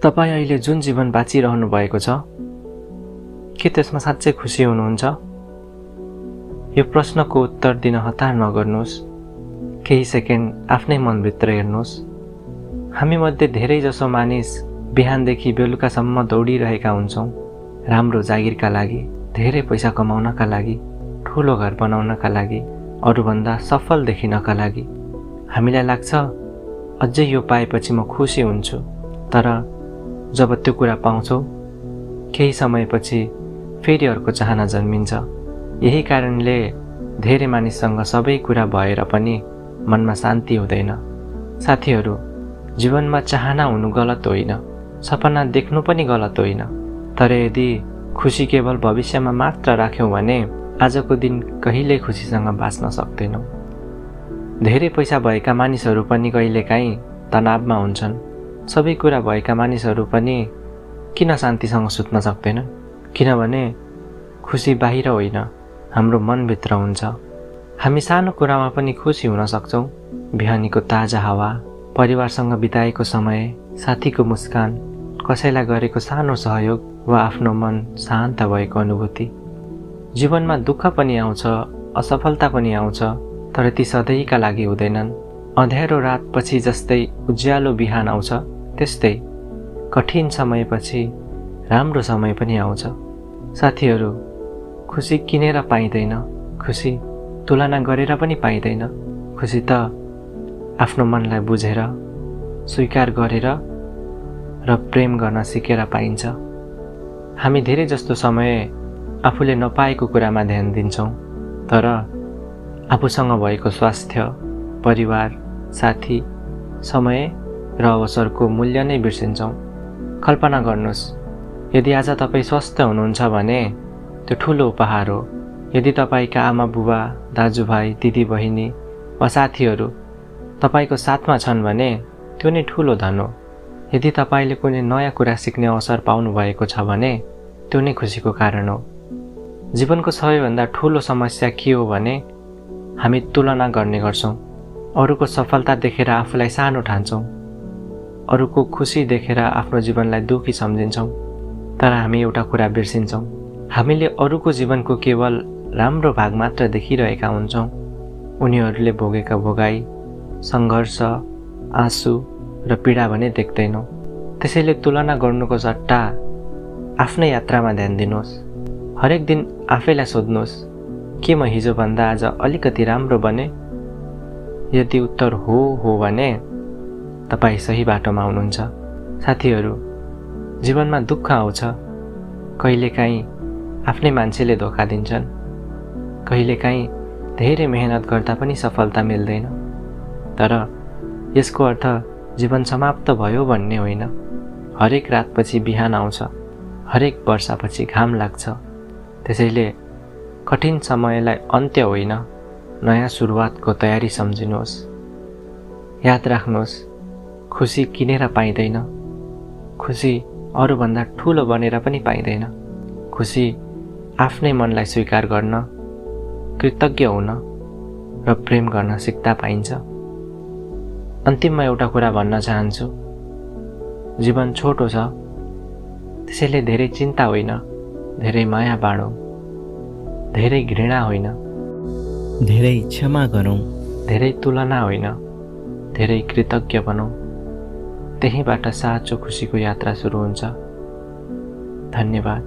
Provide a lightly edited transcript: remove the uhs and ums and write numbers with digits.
तपाईँ अहिले जुन जीवन बाँचिरहनु भएको छ, के त्यसमा साँच्चै खुसी हुनुहुन्छ? यो प्रश्नको उत्तर दिन हतार नगर्नुहोस्। केही सेकेन्ड आफ्नै मनभित्र हेर्नुहोस्। हामी मध्ये धेरैजसो मानिस बिहानदेखि बेलुकासम्म दौडिरहेका हुन्छौँ। राम्रो जागिरका लागि, धेरै पैसा कमाउनका लागि, ठुलो घर बनाउनका लागि, अरूभन्दा सफल देखिनका लागि। हामीलाई लाग्छ अझै यो पाएपछि म खुसी हुन्छु। तर जब त्यो कुरा पाउँछौ, केही समयपछि फेरि अर्को चाहना जन्मिन्छ। यही कारणले धेरै मानिससँग सबै कुरा भएर पनि मनमा शान्ति हुँदैन। साथीहरू, जीवनमा चाहना हुनु गलत होइन, सपना देख्नु पनि गलत होइन। तर यदि खुसी केवल भविष्यमा मात्र राख्यौँ भने आजको दिन कहिल्यै खुसीसँग बाँच्न सक्दैनौँ। धेरै पैसा भएका मानिसहरू पनि कहिलेकाहीँ तनावमा हुन्छन्। सबै कुरा भएका मानिसहरू पनि किन शान्तिसँग सुत्न सक्दैनन्? किनभने खुसी बाहिर होइन, हाम्रो मनभित्र हुन्छ। हामी सानो कुरामा पनि खुसी हुन सक्छौँ। बिहानीको ताजा हावा, परिवारसँग बिताएको समय, साथीको मुस्कान, कसैलाई गरेको सानो सहयोग वा आफ्नो मन शान्त भएको अनुभूति। जीवनमा दुःख पनि आउँछ, असफलता पनि आउँछ, तर ती सधैँका लागि हुँदैनन्। अँध्यारो रातपछि जस्तै उज्यालो बिहान आउँछ, त्यस्तै कठिन समयपछि राम्रो समय पनि आउँछ। साथीहरू, खुसी किनेर पाइँदैन, खुसी तुलना गरेर पनि पाइँदैन। खुसी त आफ्नो मनलाई बुझेर, स्वीकार गरेर र प्रेम गर्न सिकेर पाइन्छ। हामी धेरै जस्तो समय आफूले नपाएको कुरामा ध्यान दिन्छौँ, तर आफूसँग भएको स्वास्थ्य, परिवार, साथी, समय र अवसरको मूल्य नै बिर्सिन्छौँ। कल्पना गर्नुहोस्, यदि आज तपाईँ स्वस्थ हुनुहुन्छ भने त्यो ठुलो उपहार हो। यदि तपाईँका आमा बुबा, दाजुभाइ, दिदी बहिनी वा साथीहरू तपाईँको साथमा छन् भने त्यो नै ठुलो धन हो। यदि तपाईँले कुनै नयाँ कुरा सिक्ने अवसर पाउनुभएको छ भने त्यो नै खुसीको कारण हो। जीवनको सबैभन्दा ठुलो समस्या के हो भने हामी तुलना गर्ने गर्छौँ। अरूको सफलता देखेर आफूलाई सानो ठान्छौँ, अरूको खुसी देखेर आफ्नो जीवनलाई दुःखी सम्झिन्छौँ। तर हामी एउटा कुरा बिर्सिन्छौँ, हामीले अरूको जीवनको केवल राम्रो भाग मात्र देखिरहेका हुन्छौँ। उनीहरूले भोगेका भोगाई, सङ्घर्ष, आँसु र पीडा भने देख्दैनौँ। त्यसैले तुलना गर्नुको सट्टा आफ्नै यात्रामा ध्यान दिनुहोस्। हरेक दिन आफैलाई सोध्नुहोस्, के म हिजोभन्दा आज अलिकति राम्रो बने? यदि उत्तर हो भने तपाईँ सही बाटोमा हुनुहुन्छ। साथीहरू, जीवनमा दुःख आउँछ। कहिलेकाहीँ आफ्नै मान्छेले धोका दिन्छन्, कहिलेकाहीँ धेरै मेहनत गर्दा पनि सफलता मिल्दैन। तर यसको अर्थ जीवन समाप्त भयो भन्ने होइन। हरेक रातपछि बिहान आउँछ, हरेक वर्षापछि घाम लाग्छ। त्यसैले कठिन समयलाई अन्त्य होइन, नयाँ सुरुवातको तयारी सम्झिनुहोस्। याद राख्नुहोस्, खुसी किनेर पाइँदैन, खुसी अरूभन्दा ठुलो बनेर पनि पाइँदैन। खुसी आफ्नै मनलाई स्वीकार गर्न, कृतज्ञ हुन र प्रेम गर्न सिक्दा पाइन्छ। अन्तिममा एउटा कुरा भन्न चाहन्छु, जीवन छोटो छ, त्यसैले धेरै चिन्ता होइन, धेरै माया बाँडौँ, धेरै घृणा होइन, धेरै क्षमा गरौँ, धेरै तुलना होइन, धेरै कृतज्ञ बनौँ। त्यहीँबाट साँचो खुसीको यात्रा सुरु हुन्छ। धन्यवाद।